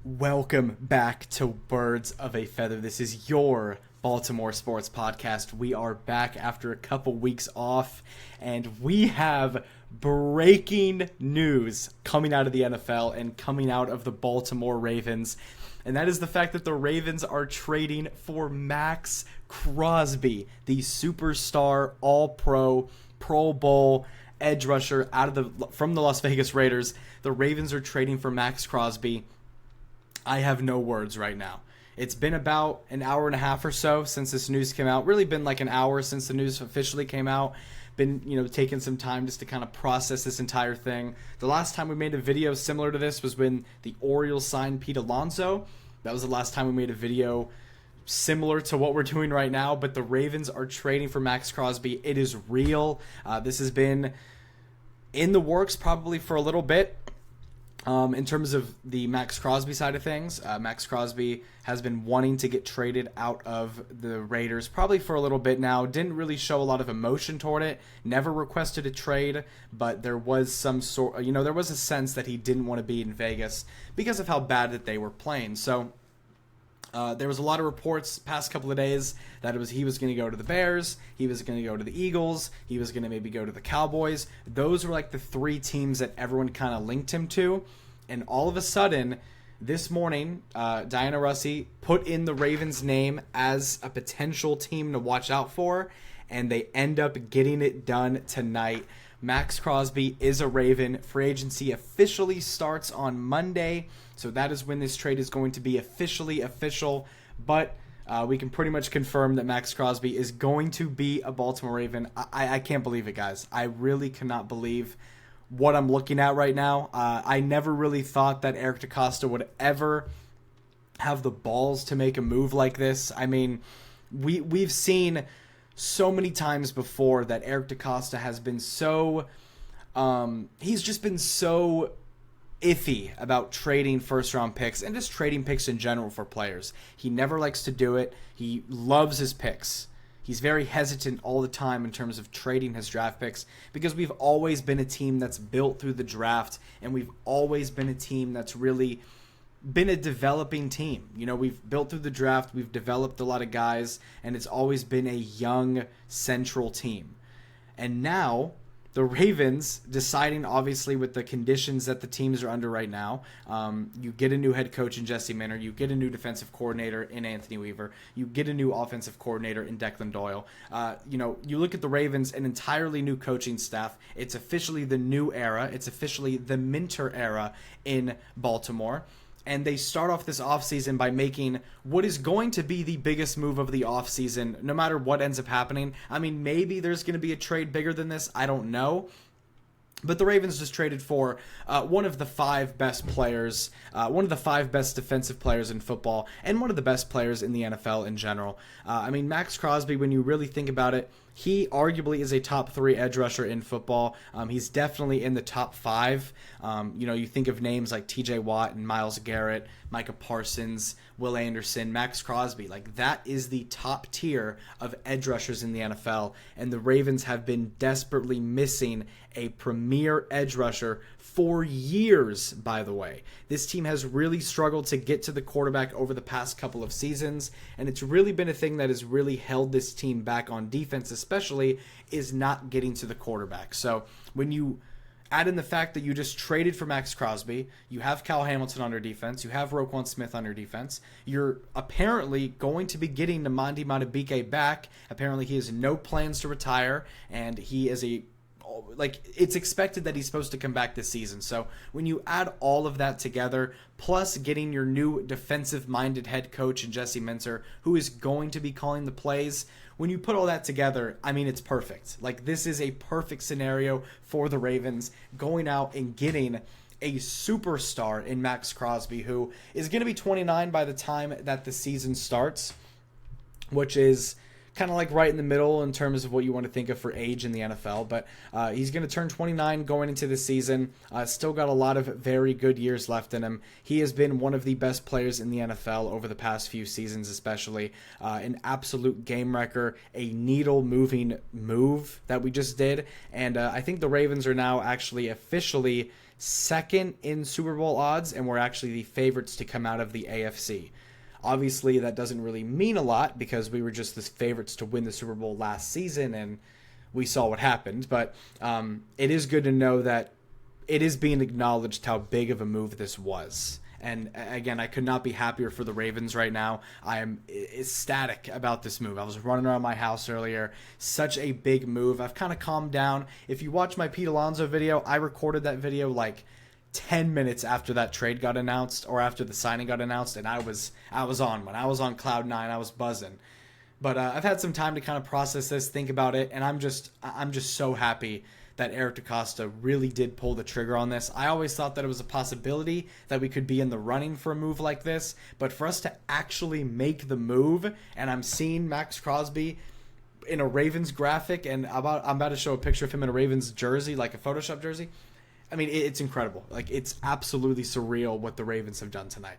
Welcome back to Birds of a Feather. This is your Baltimore sports podcast. We are back after a couple weeks off, and we have breaking news coming out of the NFL and coming out of the Baltimore Ravens. And that is the fact that the Ravens are trading for Maxx Cosby, the superstar, all-pro, Pro Bowl edge rusher from the Las Vegas Raiders. The Ravens are trading for Maxx Cosby. I have no words right now. It's been about an hour and a half or so since this news came out. Really been like an hour since the news officially came out. Been, taking some time just to kind of process this entire thing. The last time we made a video similar to this was when the Orioles signed Pete Alonso. That was the last time we made a video similar to what we're doing right now. But the Ravens are trading for Maxx Cosby. It is real. This has been in the works probably for a little bit. In terms of the Maxx Cosby side of things, Maxx Cosby has been wanting to get traded out of the Raiders probably for a little bit now. Didn't really show a lot of emotion toward it. Never requested a trade, but there was some sort, there was a sense that he didn't want to be in Vegas because of how bad that they were playing. So there was a lot of reports past couple of days that he was going to go to the Bears, he was going to go to the Eagles, he was going to maybe go to the Cowboys. Those were like the three teams that everyone kind of linked him to. And all of a sudden, this morning, Diana Russey put in the Ravens' name as a potential team to watch out for, and they end up getting it done tonight. Maxx Cosby is a Raven. Free agency officially starts on Monday, so that is when this trade is going to be officially official. But we can pretty much confirm that Maxx Cosby is going to be a Baltimore Raven. I can't believe it, guys. I really cannot believe what I'm looking at right now. I never really thought that Eric DeCosta would ever have the balls to make a move like this. I mean, we've seen so many times before that Eric DeCosta has been so he's just been so iffy about trading first round picks and just trading picks in general for players. He never likes to do it. He loves his picks. He's very hesitant all the time in terms of trading his draft picks because we've always been a team that's built through the draft, and we've always been a team that's really been a developing team. We've built through the draft, we've developed a lot of guys, and it's always been a young central team. And now the Ravens deciding, obviously, with the conditions that the teams are under right now, you get a new head coach in Jesse Minter, you get a new defensive coordinator in Anthony Weaver, you get a new offensive coordinator in Declan Doyle. You look at the Ravens, an entirely new coaching staff. It's officially the new era. It's officially the Minter era in Baltimore. And they start off this offseason by making what is going to be the biggest move of the offseason, no matter what ends up happening. I mean, maybe there's going to be a trade bigger than this. I don't know. But the Ravens just traded for one of the five best players, one of the five best defensive players in football, and one of the best players in the NFL in general. Maxx Cosby, when you really think about it, he arguably is a top 3 edge rusher in football. He's definitely in the top 5. You think of names like TJ Watt and Myles Garrett, Micah Parsons, Will Anderson, Maxx Cosby. Like, that is the top tier of edge rushers in the NFL. And the Ravens have been desperately missing a premier edge rusher for years, by the way. This team has really struggled to get to the quarterback over the past couple of seasons, and it's really been a thing that has really held this team back on defense, especially, is not getting to the quarterback. So when you add in the fact that you just traded for Maxx Cosby, you have Cal Hamilton on your defense, you have Roquan Smith on your defense, you're apparently going to be getting Namandi Madubuike back. Apparently he has no plans to retire, and he is it's expected that he's supposed to come back this season. So when you add all of that together, plus getting your new defensive-minded head coach in Jesse Minter, who is going to be calling the plays, when you put all that together, I mean, it's perfect. Like, this is a perfect scenario for the Ravens, going out and getting a superstar in Maxx Cosby, who is going to be 29 by the time that the season starts, which is kind of like right in the middle in terms of what you want to think of for age in the NFL. But he's going to turn 29 going into the season. Still got a lot of very good years left in him. He has been one of the best players in the NFL over the past few seasons, especially. An absolute game wrecker, a needle-moving move that we just did. And I think the Ravens are now actually officially second in Super Bowl odds, and we're actually the favorites to come out of the AFC. Obviously, that doesn't really mean a lot because we were just the favorites to win the Super Bowl last season, and we saw what happened. But it is good to know that it is being acknowledged how big of a move this was. And again, I could not be happier for the Ravens right now. I am ecstatic about this move. I was running around my house earlier. Such a big move. I've kind of calmed down. If you watch my Pete Alonso video, I recorded that video like 10 minutes after that trade got announced or after the signing got announced, and I was on. When I was on cloud nine, I was buzzing. But I've had some time to kind of process this, think about it, and I'm just so happy that Eric DeCosta really did pull the trigger on this. I always thought that it was a possibility that we could be in the running for a move like this, but for us to actually make the move, and I'm seeing Maxx Cosby in a Ravens graphic, and I'm about to show a picture of him in a Ravens jersey, like a Photoshop jersey. I mean, it's incredible. Like, it's absolutely surreal what the Ravens have done tonight.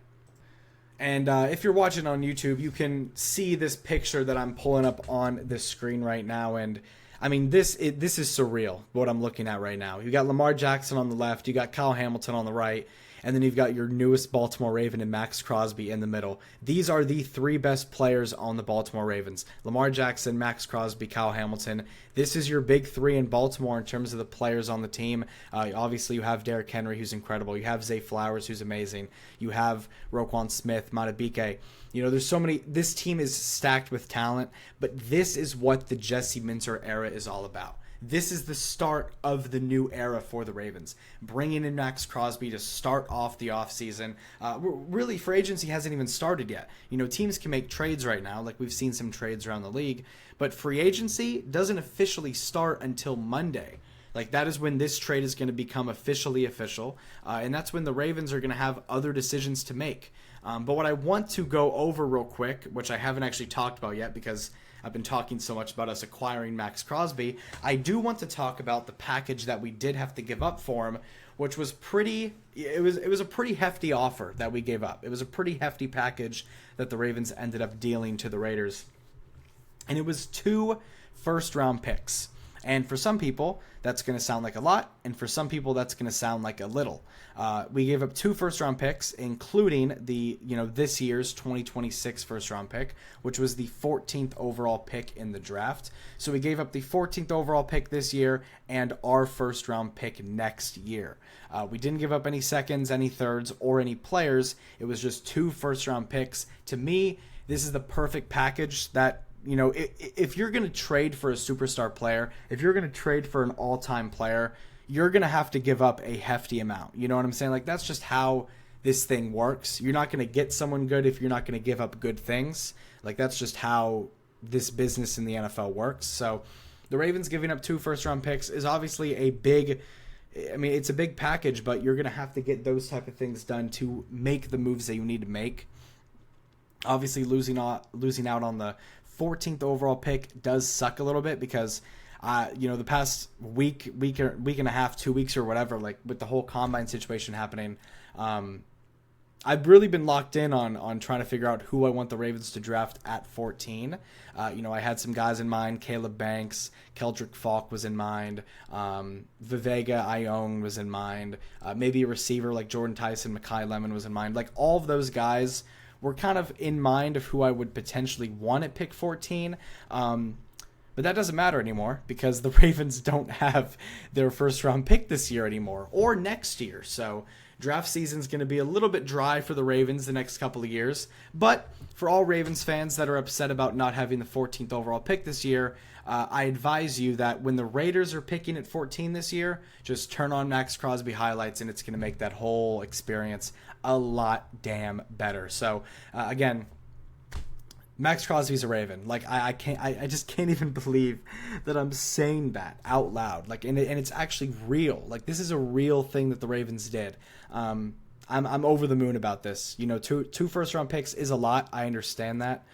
And if you're watching on YouTube, you can see this picture that I'm pulling up on the screen right now, and I mean, this is surreal, what I'm looking at right now. You got Lamar Jackson on the left, you got Kyle Hamilton on the right, and then you've got your newest Baltimore Raven and Maxx Cosby in the middle. These are the three best players on the Baltimore Ravens. Lamar Jackson, Maxx Cosby, Kyle Hamilton. This is your big three in Baltimore in terms of the players on the team. Obviously, you have Derrick Henry, who's incredible. You have Zay Flowers, who's amazing. You have Roquan Smith, Matabike. You know, there's so many. This team is stacked with talent, but this is what the Jesse Minter era is all about. This is the start of the new era for the Ravens. Bringing in Maxx Cosby to start off the offseason. Really, free agency hasn't even started yet. You know, teams can make trades right now, like we've seen some trades around the league, but free agency doesn't officially start until Monday. Like, that is when this trade is going to become officially official, and that's when the Ravens are going to have other decisions to make. But what I want to go over real quick, which I haven't actually talked about yet because I've been talking so much about us acquiring Maxx Cosby, I do want to talk about the package that we did have to give up for him, which was it was a pretty hefty offer that we gave up. It was a pretty hefty package that the Ravens ended up dealing to the Raiders. And it was 2 first-round picks. And for some people, that's going to sound like a lot, and for some people, that's going to sound like a little. We gave up 2 first-round picks, including this year's 2026 first-round pick, which was the 14th overall pick in the draft. So we gave up the 14th overall pick this year and our first-round pick next year. We didn't give up any seconds, any thirds, or any players. It was just 2 first-round picks. To me, this is the perfect package that, you know, if you're going to trade for a superstar player, if you're going to trade for an all-time player, you're going to have to give up a hefty amount. You know what I'm saying? Like, that's just how this thing works. You're not going to get someone good if you're not going to give up good things. Like, that's just how this business in the NFL works. So the Ravens giving up 2 first-round picks is obviously it's a big package, but you're going to have to get those type of things done to make the moves that you need to make. Obviously, losing out on the 14th overall pick does suck a little bit because, the past week and a half, 2 weeks or whatever, like with the whole combine situation happening, I've really been locked in on trying to figure out who I want the Ravens to draft at 14. I had some guys in mind. Caleb Banks, Keldrick Falk was in mind. Vivega Ione was in mind. Maybe a receiver like Jordan Tyson, Mekhi Lemon was in mind. Like, all of those guys were kind of in mind of who I would potentially want at pick 14. But that doesn't matter anymore because the Ravens don't have their first round pick this year anymore or next year. So draft season's going to be a little bit dry for the Ravens the next couple of years. But for all Ravens fans that are upset about not having the 14th overall pick this year, I advise you that when the Raiders are picking at 14 this year, just turn on Maxx Cosby highlights and it's going to make that whole experience a lot damn better. So again, Maxx Crosby's a Raven. Like, I just can't even believe that I'm saying that out loud. Like, and it's actually real. Like, this is a real thing that the Ravens did. I'm over the moon about this. You know, two first round picks is a lot. I understand that.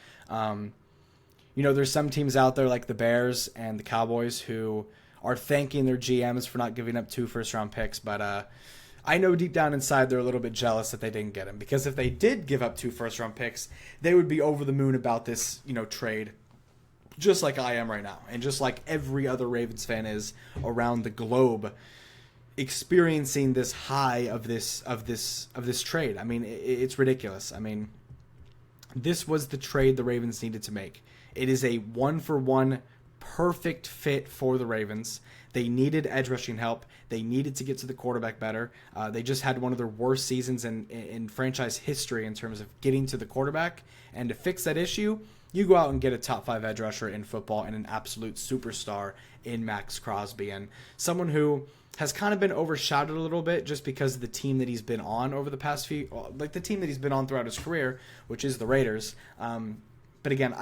There's some teams out there like the Bears and the Cowboys who are thanking their GMs for not giving up 2 first round picks, but I know deep down inside they're a little bit jealous that they didn't get him, because if they did give up 2 first-round picks, they would be over the moon about this, trade, just like I am right now, and just like every other Ravens fan is around the globe. experiencing this high of this trade. I mean, it's ridiculous. I mean, this was the trade the Ravens needed to make. It is a 1-for-1 perfect fit for the Ravens. They needed edge rushing help. They needed to get to the quarterback better. They just had one of their worst seasons in franchise history in terms of getting to the quarterback. And to fix that issue, you go out and get a top 5 edge rusher in football and an absolute superstar in Maxx Cosby, and someone who has kind of been overshadowed a little bit just because of the team that he's been on over the past few, like the team that he's been on throughout his career, which is the Raiders. But again,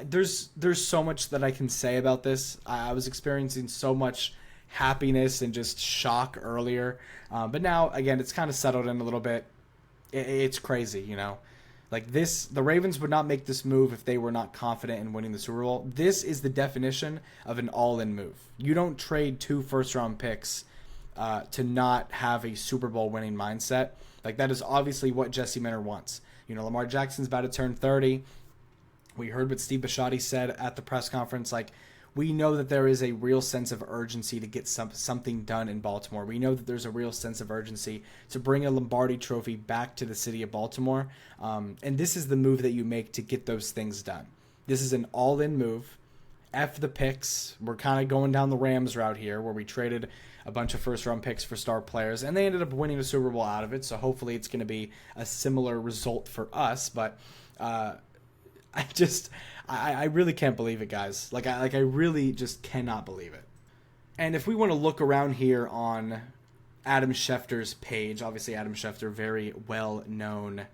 there's so much that I can say about this. I was experiencing so much happiness and just shock earlier, but now again it's kind of settled in a little bit. It's crazy, you know. Like this, the Ravens would not make this move if they were not confident in winning the Super Bowl. This is the definition of an all-in move. You don't trade 2 first-round picks to not have a Super Bowl winning mindset. Like that is obviously what Jesse Minter wants. You know, Lamar Jackson's about to turn 30. We heard what Steve Bisciotti said at the press conference. Like, we know that there is a real sense of urgency to get something done in Baltimore. We know that there's a real sense of urgency to bring a Lombardi trophy back to the city of Baltimore. And this is the move that you make to get those things done. This is an all-in move. F the picks. We're kind of going down the Rams route here, where we traded a bunch of first-round picks for star players, and they ended up winning a Super Bowl out of it. So hopefully it's going to be a similar result for us. But I really can't believe it, guys. I really just cannot believe it. And if we want to look around here on Adam Schefter's page, obviously Adam Schefter, very well-known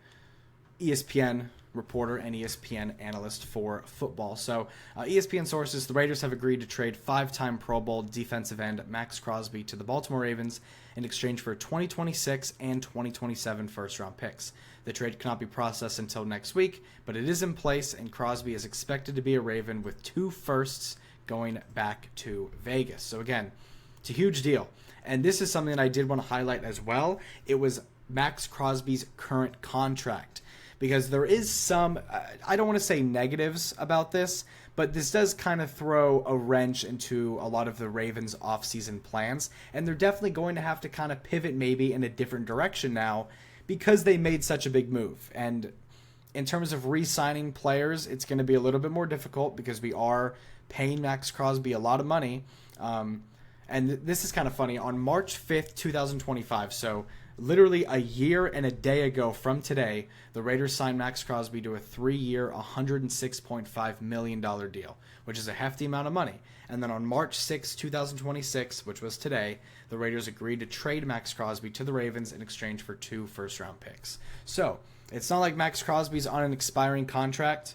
ESPN reporter and ESPN analyst for football. So ESPN sources, the Raiders have agreed to trade 5-time Pro Bowl defensive end Maxx Cosby to the Baltimore Ravens in exchange for 2026 and 2027 first-round picks. The trade cannot be processed until next week, but it is in place, and Crosby is expected to be a Raven with 2 firsts going back to Vegas. So again, it's a huge deal. And this is something that I did want to highlight as well. It was Maxx Crosby's current contract, because there is some, I don't want to say negatives about this, but this does kind of throw a wrench into a lot of the Ravens' offseason plans, and they're definitely going to have to kind of pivot maybe in a different direction now because they made such a big move. And in terms of re-signing players, it's going to be a little bit more difficult because we are paying Maxx Cosby a lot of money. And this is kind of funny. On March 5th, 2025, so literally a year and a day ago from today, the Raiders signed Maxx Cosby to a 3-year, $106.5 million deal, which is a hefty amount of money. And then on March 6, 2026, which was today, the Raiders agreed to trade Maxx Cosby to the Ravens in exchange for 2 first-round picks. So it's not like Maxx Crosby's on an expiring contract.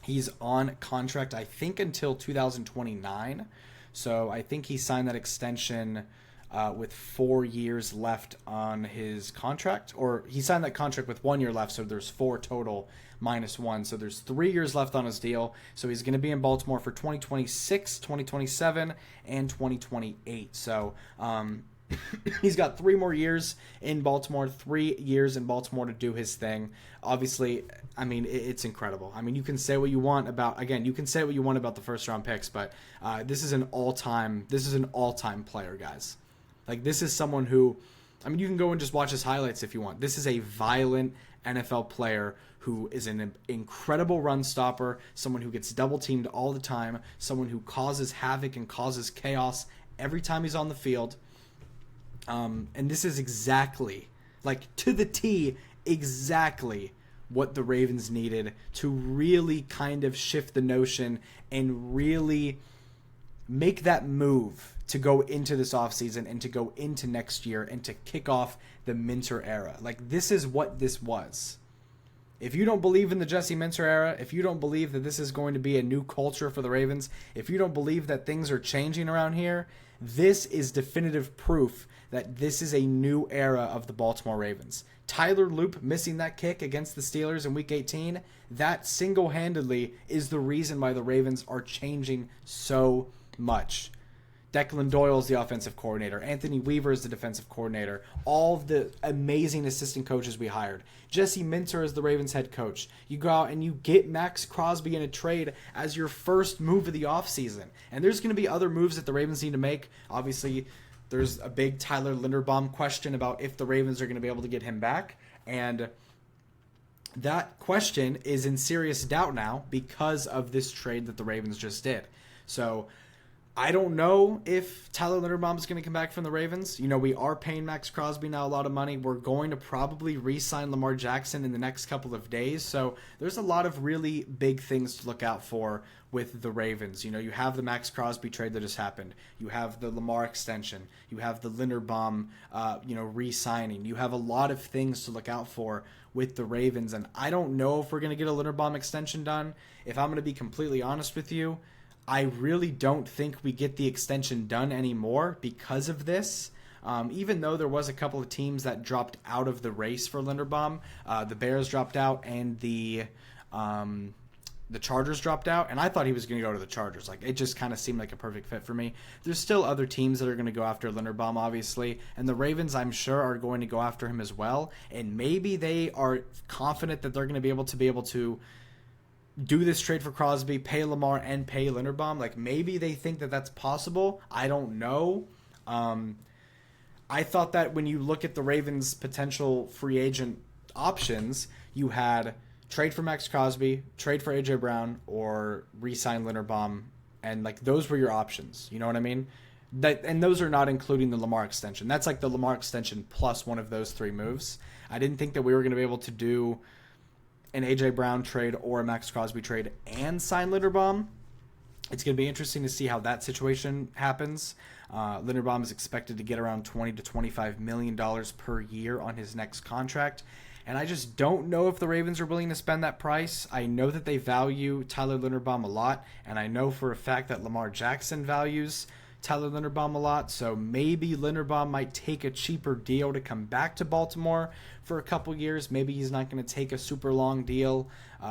He's on contract, I think, until 2029. So I think he signed that extension with 4 years left on his contract, or he signed that contract with 1 year left, so there's 4 total minus 1, so there's 3 years left on his deal. So he's going to be in Baltimore for 2026, 2027, and 2028. So he's got 3 more years in Baltimore, 3 years in Baltimore to do his thing. Obviously, I mean, it's incredible. I mean, you can say what you want about, again, you can say what you want about the first round picks, but this is an all-time player, guys. Like, this is someone who, I mean, you can go and just watch his highlights if you want. This is a violent NFL player who is an incredible run stopper, someone who gets double teamed all the time, someone who causes havoc and causes chaos every time he's on the field. And this is exactly, like, to the T, exactly what the Ravens needed to really kind of shift the notion and really make that move to go into this offseason and to go into next year and to kick off the Minter era. Like, this is what this was. If you don't believe in the Jesse Minter era, if you don't believe that this is going to be a new culture for the Ravens, if you don't believe that things are changing around here, this is definitive proof that this is a new era of the Baltimore Ravens. Tyler Loop missing that kick against the Steelers in Week 18, that single-handedly is the reason why the Ravens are changing so much. Declan Doyle is the offensive coordinator. Anthony Weaver is the defensive coordinator. All of the amazing assistant coaches we hired. Jesse Minter is the Ravens head coach. You go out and you get Maxx Cosby in a trade as your first move of the offseason. And there's going to be other moves that the Ravens need to make. Obviously, there's a big Tyler Linderbaum question about if the Ravens are going to be able to get him back. And that question is in serious doubt now because of this trade that the Ravens just did. So I don't know if Tyler Linderbaum is going to come back from the Ravens. You know, we are paying Maxx Cosby now a lot of money. We're going to probably re-sign Lamar Jackson in the next couple of days. So there's a lot of really big things to look out for with the Ravens. You know, you have the Maxx Cosby trade that just happened. You have the Lamar extension. You have the Linderbaum, re-signing. You have a lot of things to look out for with the Ravens. And I don't know if we're going to get a Linderbaum extension done. If I'm going to be completely honest with you, I really don't think we get the extension done anymore because of this. Even though there was a couple of teams that dropped out of the race for Linderbaum, the Bears dropped out and the Chargers dropped out, and I thought he was going to go to the Chargers. Like, it just kind of seemed like a perfect fit for me. There's still other teams that are going to go after Linderbaum, obviously, and the Ravens, I'm sure, are going to go after him as well. And maybe they are confident that they're going to be able to do this trade for Crosby, pay Lamar, and pay Linderbaum. Like, maybe they think that that's possible. I don't know. I thought that when you look at the Ravens' potential free agent options, you had trade for Maxx Cosby, trade for A.J. Brown, or re-sign Linderbaum, and, like, those were your options. You know what I mean? And those are not including the Lamar extension. That's like the Lamar extension plus one of those three moves. I didn't think that we were going to be able to do an A.J. Brown trade or a Maxx Cosby trade and sign Linderbaum. It's going to be interesting to see how that situation happens. Linderbaum is expected to get around $20 to $25 million per year on his next contract. And I just don't know if the Ravens are willing to spend that price. I know that they value Tyler Linderbaum a lot, and I know for a fact that Lamar Jackson values Tyler Linderbaum a lot, so maybe Linderbaum might take a cheaper deal to come back to Baltimore for a couple years. Maybe he's not going to take a super long deal.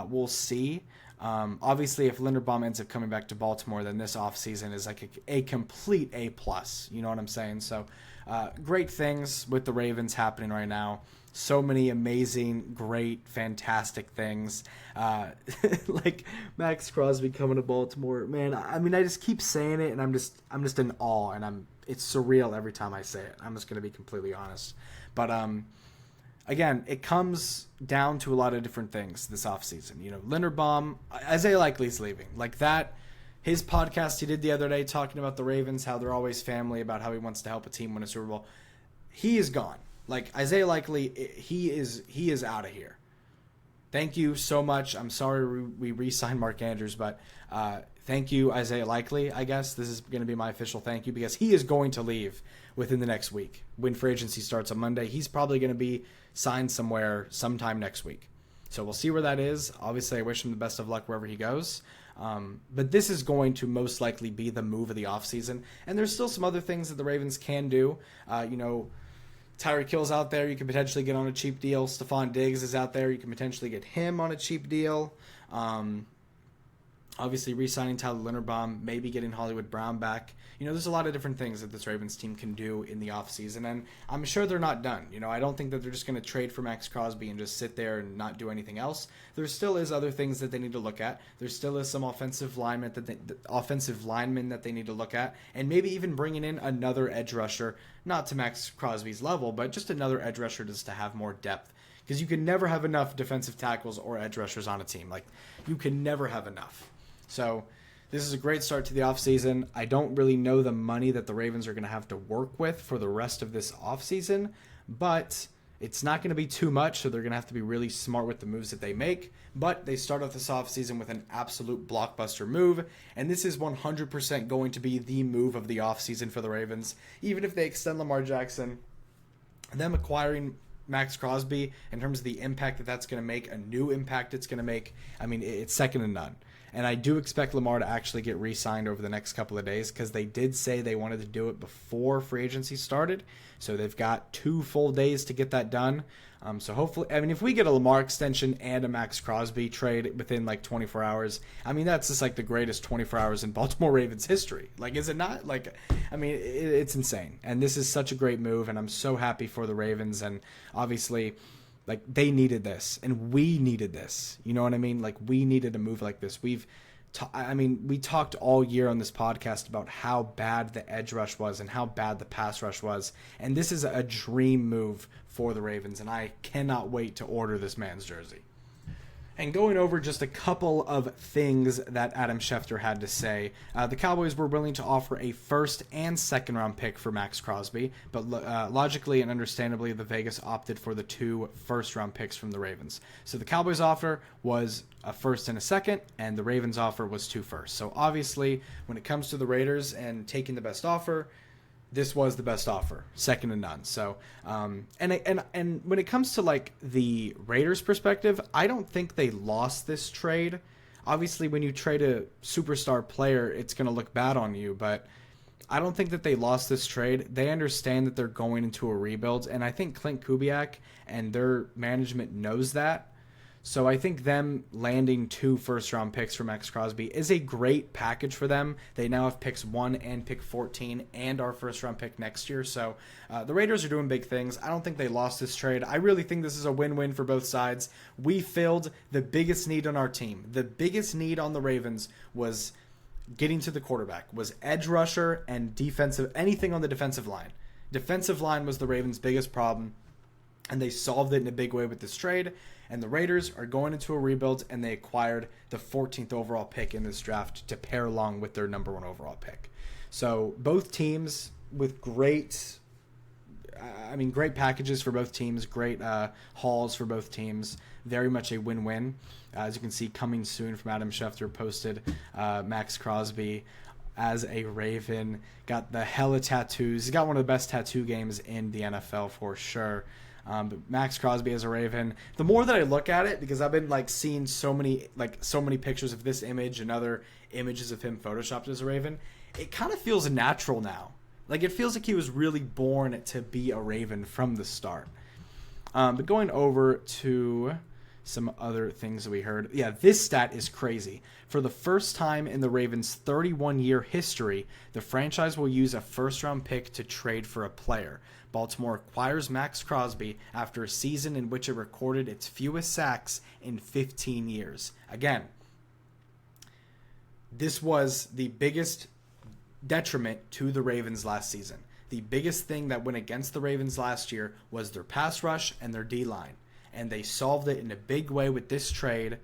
We'll see. Obviously, if Linderbaum ends up coming back to Baltimore, then this offseason is like a complete A+. You know what I'm saying? So great things with the Ravens happening right now. So many amazing, great, fantastic things. Like Maxx Crosby coming to Baltimore. Man, I mean, I just keep saying it, and I'm just in awe, and it's surreal every time I say it. I'm just going to be completely honest. But again, it comes down to a lot of different things this offseason. You know, Linderbaum, Isaiah Likely's leaving. Like that, his podcast he did the other day talking about the Ravens, how they're always family, about how he wants to help a team win a Super Bowl. He is gone. Like, Isaiah Likely, he is out of here. Thank you so much. I'm sorry we re-signed Mark Andrews, but thank you, Isaiah Likely, I guess. This is going to be my official thank you because he is going to leave within the next week. When free agency starts on Monday, he's probably going to be signed somewhere sometime next week. So we'll see where that is. Obviously, I wish him the best of luck wherever he goes. But this is going to most likely be the move of the offseason. And there's still some other things that the Ravens can do. Tyreek Hill's out there. You can potentially get on a cheap deal. Stephon Diggs is out there. You can potentially get him on a cheap deal. Obviously, re-signing Tyler Linderbaum, maybe getting Hollywood Brown back. You know, there's a lot of different things that this Ravens team can do in the offseason, and I'm sure they're not done. You know, I don't think that they're just going to trade for Maxx Cosby and just sit there and not do anything else. There still is other things that they need to look at. There still is some offensive linemen that they need to look at, and maybe even bringing in another edge rusher, not to Maxx Crosby's level, but just another edge rusher just to have more depth. Because you can never have enough defensive tackles or edge rushers on a team. Like, you can never have enough. So this is a great start to the offseason. I don't really know the money that the Ravens are going to have to work with for the rest of this offseason, but it's not going to be too much, so they're going to have to be really smart with the moves that they make. But they start off this offseason with an absolute blockbuster move, and this is 100% going to be the move of the offseason for the Ravens. Even if they extend Lamar Jackson, them acquiring Maxx Cosby, in terms of the impact that that's going to make, a new impact it's going to make, I mean, it's second to none. And I do expect Lamar to actually get re-signed over the next couple of days because they did say they wanted to do it before free agency started. So they've got 2 full days to get that done. So hopefully, I mean, if we get a Lamar extension and a Maxx Crosby trade within like 24 hours, I mean, that's just like the greatest 24 hours in Baltimore Ravens history. Like, is it not? Like, I mean, it's insane. And this is such a great move, and I'm so happy for the Ravens. And obviously, like, they needed this, and we needed this. You know what I mean? Like, we needed a move like this. we talked all year on this podcast about how bad the edge rush was and how bad the pass rush was. And this is a dream move for the Ravens, and I cannot wait to order this man's jersey. And going over just a couple of things that Adam Schefter had to say, the Cowboys were willing to offer a first and second round pick for Maxx Cosby, but logically and understandably, the Vegas opted for the 2 first round picks from the Ravens. So the Cowboys offer was a first and a second, and the Ravens offer was 2 firsts. So obviously, when it comes to the Raiders and taking the best offer, this was the best offer, second to none. So, and when it comes to like the Raiders' perspective, I don't think they lost this trade. Obviously, when you trade a superstar player, it's going to look bad on you, but I don't think that they lost this trade. They understand that they're going into a rebuild, and I think Clint Kubiak and their management knows that. So I think them landing 2 first-round picks for Maxx Cosby is a great package for them. They now have picks 1 and pick 14 and our first-round pick next year. So the Raiders are doing big things. I don't think they lost this trade. I really think this is a win-win for both sides. We filled the biggest need on our team. The biggest need on the Ravens was getting to the quarterback, was edge rusher and defensive, anything on the defensive line. Defensive line was the Ravens' biggest problem, and they solved it in a big way with this trade. And the Raiders are going into a rebuild, and they acquired the 14th overall pick in this draft to pair along with their number 1 overall pick. So both teams with great packages for both teams, great hauls for both teams, very much a win-win. As you can see, coming soon from Adam Schefter posted Maxx Cosby as a Raven, got the hella tattoos. He's got one of the best tattoo games in the NFL for sure. But Maxx Cosby as a Raven, the more that I look at it, because I've been like seeing so many pictures of this image and other images of him photoshopped as a Raven, it kind of feels natural now. Like it feels like he was really born to be a Raven from the start. But going over to some other things that we heard. Yeah, this stat is crazy. For the first time in the Ravens' 31-year history, the franchise will use a first-round pick to trade for a player. Baltimore acquires Maxx Cosby after a season in which it recorded its fewest sacks in 15 years. Again, this was the biggest detriment to the Ravens last season. The biggest thing that went against the Ravens last year was their pass rush and their D-line. And they solved it in a big way with this trade.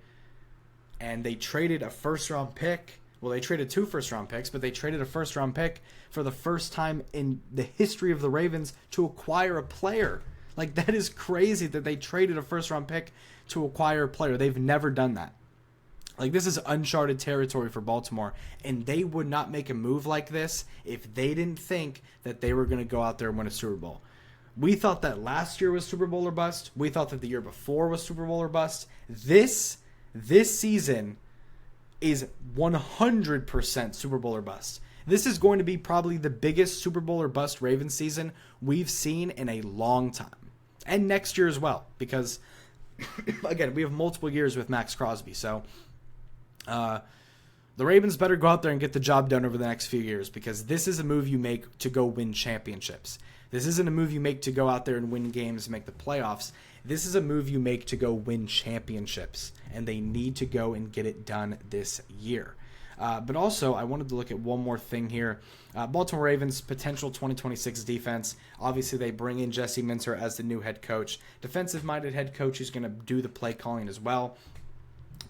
And they traded a first-round pick. Well, they traded 2 first-round picks, but they traded a first-round pick for the first time in the history of the Ravens to acquire a player. Like, that is crazy that they traded a first-round pick to acquire a player. They've never done that. Like, this is uncharted territory for Baltimore, and they would not make a move like this if they didn't think that they were going to go out there and win a Super Bowl. We thought that last year was Super Bowl or bust. We thought that the year before was Super Bowl or bust. This season is 100% Super Bowl or bust. This is going to be probably the biggest Super Bowl or bust Ravens season we've seen in a long time. And next year as well, because, again, we have multiple years with Maxx Cosby. So the Ravens better go out there and get the job done over the next few years, because this is a move you make to go win championships. This isn't a move you make to go out there and win games and make the playoffs. This is a move you make to go win championships, and they need to go and get it done this year. But also, I wanted to look at one more thing here. Baltimore Ravens' potential 2026 defense. Obviously, they bring in Jesse Minter as the new head coach. Defensive-minded head coach who's going to do the play calling as well.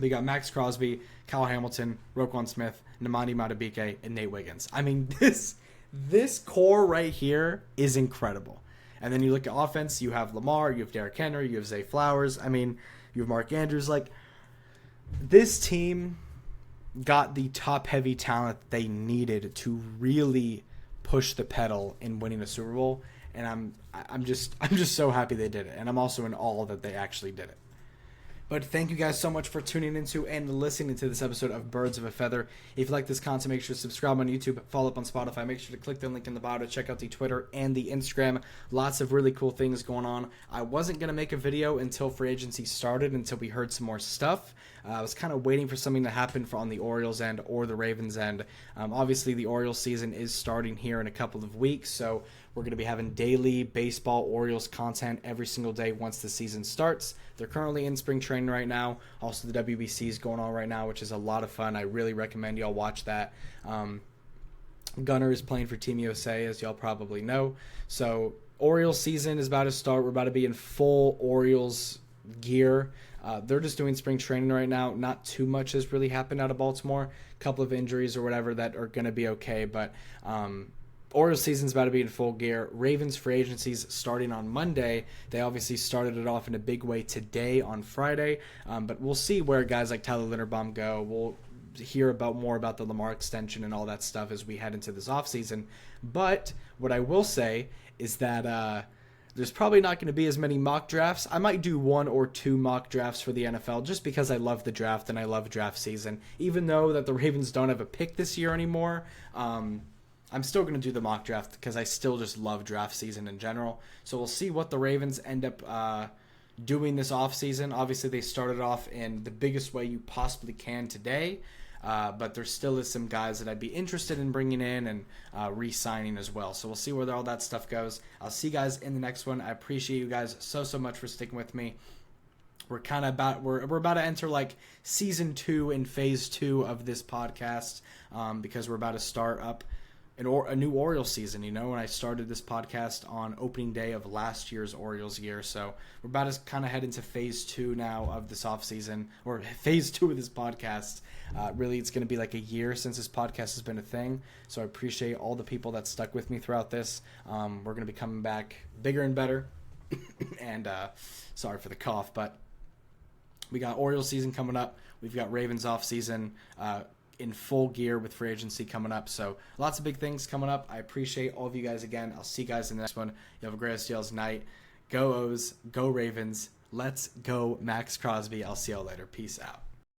We got Maxx Cosby, Kyle Hamilton, Roquan Smith, Nemanja Madubuike, and Nate Wiggins. I mean, this core right here is incredible. And then you look at offense, you have Lamar, you have Derrick Henry, you have Zay Flowers. I mean, you have Mark Andrews. Like, this team got the top-heavy talent they needed to really push the pedal in winning a Super Bowl. And I'm just so happy they did it. And I'm also in awe that they actually did it. But thank you guys so much for tuning into and listening to this episode of Birds of a Feather. If you like this content, make sure to subscribe on YouTube, follow up on Spotify. Make sure to click the link in the bio to check out the Twitter and the Instagram. Lots of really cool things going on. I wasn't going to make a video until free agency started, until we heard some more stuff. I was kind of waiting for something to happen on the Orioles end or the Ravens end. Obviously, the Orioles season is starting here in a couple of weeks, so We're going to be having daily baseball Orioles content every single day once the season starts. They're currently in spring training right now. Also, the WBC is going on right now, which is a lot of fun. I really recommend y'all watch that. Gunnar is playing for Team USA, as y'all probably know. So Orioles season is about to start. We're about to be in full Orioles gear. They're just doing spring training right now. Not too much has really happened out of Baltimore. A couple of injuries or whatever that are going to be okay. But Orioles season's about to be in full gear. Ravens free agency's starting on Monday. They obviously started it off in a big way today on Friday. But we'll see where guys like Tyler Linderbaum go. We'll hear more about the Lamar extension and all that stuff as we head into this offseason. But what I will say is that there's probably not going to be as many mock drafts. I might do 1 or 2 mock drafts for the NFL just because I love the draft and I love draft season. Even though that the Ravens don't have a pick this year anymore, I'm still going to do the mock draft because I still just love draft season in general. So we'll see what the Ravens end up doing this offseason. Obviously, they started off in the biggest way you possibly can today. But there still is some guys that I'd be interested in bringing in and re-signing as well. So we'll see where all that stuff goes. I'll see you guys in the next one. I appreciate you guys so much for sticking with me. We're about to enter like season 2 and phase 2 of this podcast because we're about to start up a new Orioles season. You know, when I started this podcast on opening day of last year's Orioles year. So we're about to kind of head into phase 2 now of this offseason, or phase 2 of this podcast. Really, it's going to be like a year since this podcast has been a thing. So I appreciate all the people that stuck with me throughout this. We're going to be coming back bigger and better. And sorry for the cough, but we got Orioles season coming up. We've got Ravens off season in full gear with free agency coming up. So lots of big things coming up. I appreciate all of you guys again. I'll see you guys in the next one. You have a great rest of y'all's night. Go O's, go Ravens. Let's go Maxx Cosby. I'll see y'all later. Peace out.